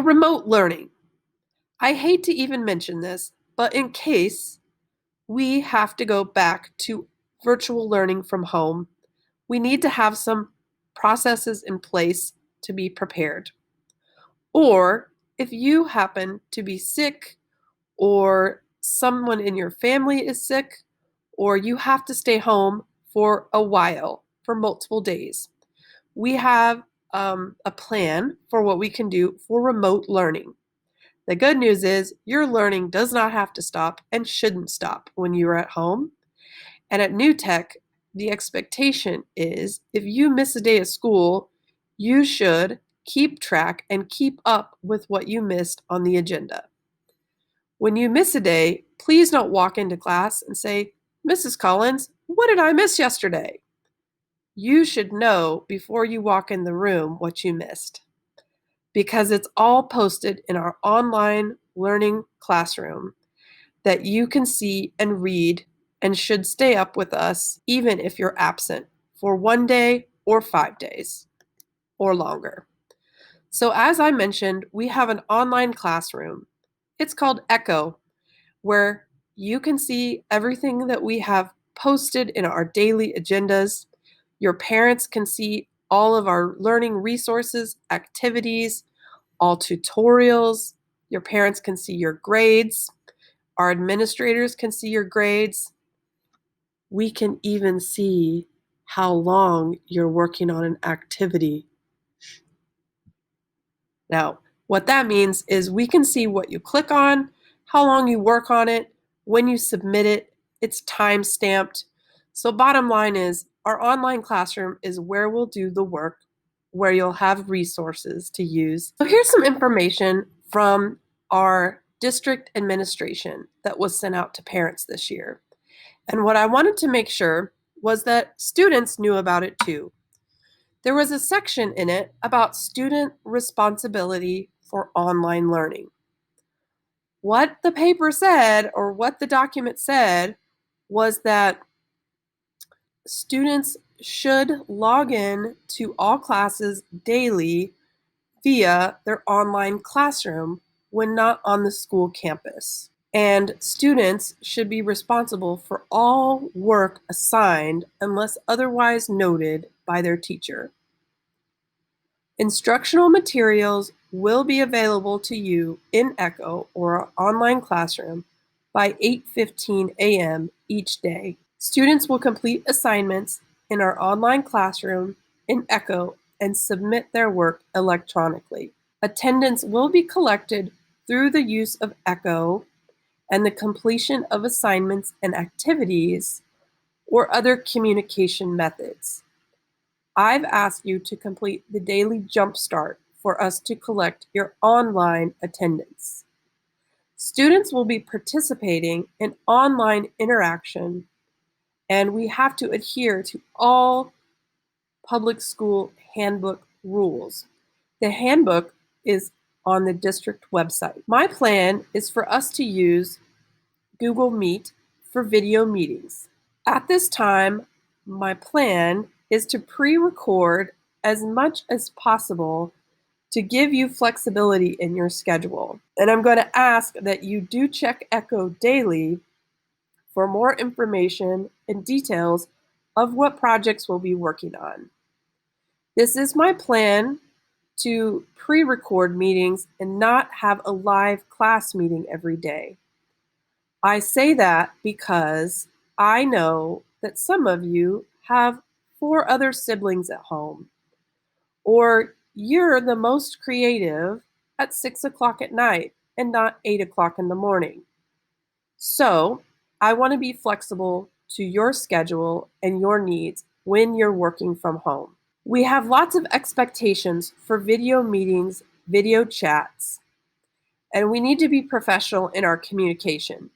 remote learning. I hate to even mention this, but in case we have to go back to virtual learning from home, we need to have some processes in place to be prepared. Or if you happen to be sick, or someone in your family is sick, or you have to stay home for a while, for multiple days, we have a plan for what we can do for remote learning. The good news is your learning does not have to stop and shouldn't stop when you're at home. And at New Tech, the expectation is if you miss a day of school, you should keep track and keep up with what you missed on the agenda. When you miss a day, please don't walk into class and say, "Mrs. Collins, what did I miss yesterday?" You should know before you walk in the room what you missed, because it's all posted in our online learning classroom that you can see and read, and should stay up with us even if you're absent for 1 day or 5 days or longer. So as I mentioned, we have an online classroom. It's called Echo, where you can see everything that we have posted in our daily agendas. Your parents can see all of our learning resources, activities, all tutorials. Your parents can see your grades. Our administrators can see your grades. We can even see how long you're working on an activity. Now, what that means is we can see what you click on, how long you work on it, when you submit it. It's time stamped. So bottom line is our online classroom is where we'll do the work, where you'll have resources to use. So here's some information from our district administration that was sent out to parents this year. And what I wanted to make sure was that students knew about it too. There was a section in it about student responsibility for online learning. What the paper said, or what the document said, was that students should log in to all classes daily via their online classroom when not on the school campus. And students should be responsible for all work assigned unless otherwise noted by their teacher. Instructional materials will be available to you in Echo or our online classroom by 8:15 a.m. each day. Students will complete assignments in our online classroom in Echo and submit their work electronically. Attendance will be collected through the use of Echo and the completion of assignments and activities or other communication methods. I've asked you to complete the daily jumpstart for us to collect your online attendance. Students will be participating in online interaction, and we have to adhere to all public school handbook rules. The handbook is on the district website. My plan is for us to use Google Meet for video meetings. At this time, my plan is to pre-record as much as possible to give you flexibility in your schedule. And I'm going to ask that you do check Echo daily for more information and details of what projects we'll be working on. This is my plan to pre-record meetings and not have a live class meeting every day. I say that because I know that some of you have 4 other siblings at home, or you're the most creative at 6 o'clock at night and not 8 o'clock in the morning. So I want to be flexible to your schedule and your needs when you're working from home. We have lots of expectations for video meetings, video chats, and we need to be professional in our communication.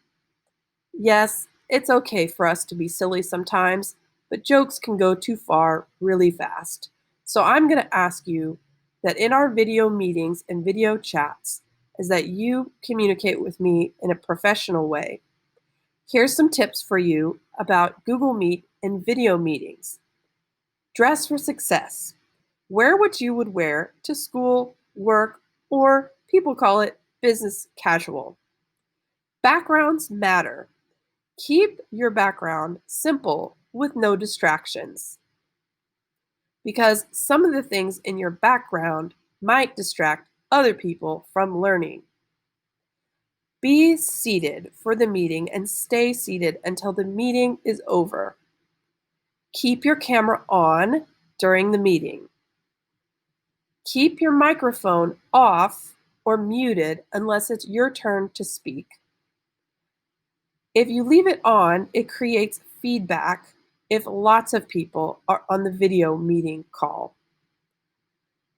Yes, it's okay for us to be silly sometimes, but jokes can go too far really fast. So I'm going to ask you that in our video meetings and video chats is that you communicate with me in a professional way. Here's some tips for you about Google Meet and video meetings. Dress for success. Wear what you would wear to school, work, or People call it business casual. Backgrounds matter. Keep your background simple with no distractions, because some of the things in your background might distract other people from learning. Be seated for the meeting and stay seated until the meeting is over. Keep your camera on during the meeting. Keep your microphone off or muted unless it's your turn to speak. If you leave it on, it creates feedback if lots of people are on the video meeting call.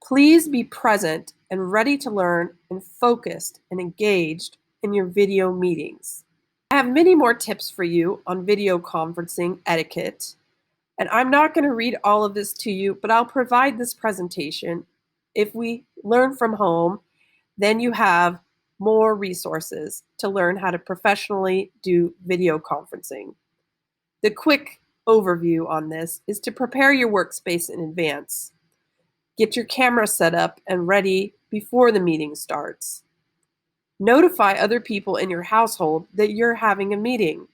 Please be present and ready to learn and focused and engaged in your video meetings. I have many more tips for you on video conferencing etiquette, and I'm not going to read all of this to you, but I'll provide this presentation. If we learn from home, then you have more resources to learn how to professionally do video conferencing. The quick overview on this is to prepare your workspace in advance. Get your camera set up and ready before the meeting starts. Notify other people in your household that you're having a meeting.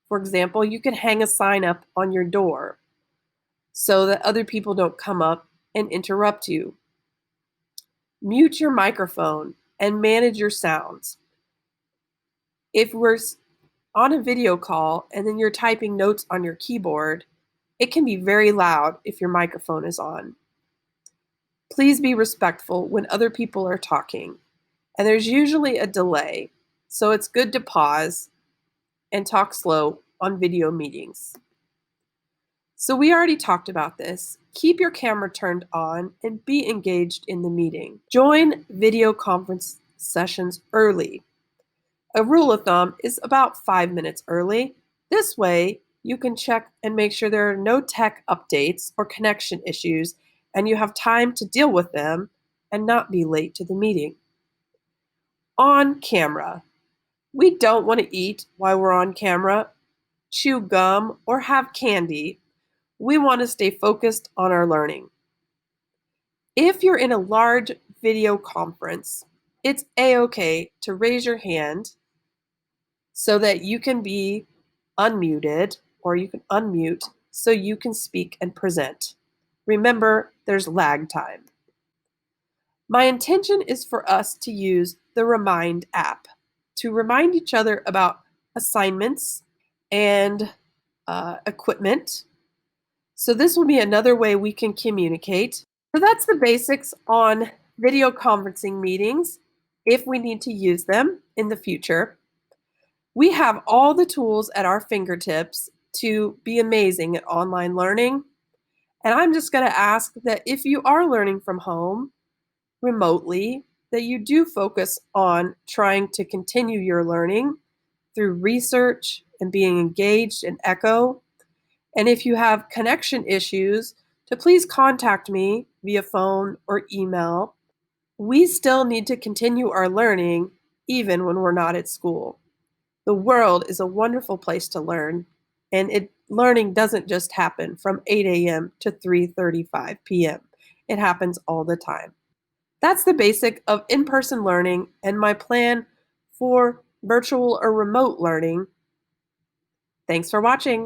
For example, you could hang a sign up on your door so that other people don't come up and interrupt you. Mute your microphone and manage your sounds. If we're on a video call and then you're typing notes on your keyboard, it can be very loud if your microphone is on. Please be respectful when other people are talking, and there's usually a delay, so it's good to pause and talk slow on video meetings. So we already talked about this. Keep your camera turned on and be engaged in the meeting. Join video conference sessions early. A rule of thumb is about 5 minutes early. This way, you can check and make sure there are no tech updates or connection issues, and you have time to deal with them and not be late to the meeting. On camera. We don't want to eat while we're on camera, chew gum, or have candy. We want to stay focused on our learning. If you're in a large video conference, it's a-okay to raise your hand so that you can be unmuted, or you can unmute so you can speak and present. Remember, there's lag time. My intention is for us to use the Remind app to remind each other about assignments and equipment. So this will be another way we can communicate. So that's the basics on video conferencing meetings if we need to use them in the future. We have all the tools at our fingertips to be amazing at online learning. And I'm just going to ask that if you are learning from home remotely, that you do focus on trying to continue your learning through research and being engaged in Echo. And if you have connection issues, to please contact me via phone or email. We still need to continue our learning even when we're not at school. The world is a wonderful place to learn, and learning doesn't just happen from 8 a.m. to 3:35 p.m. It happens all the time. That's the basic of in-person learning and my plan for virtual or remote learning. Thanks for watching.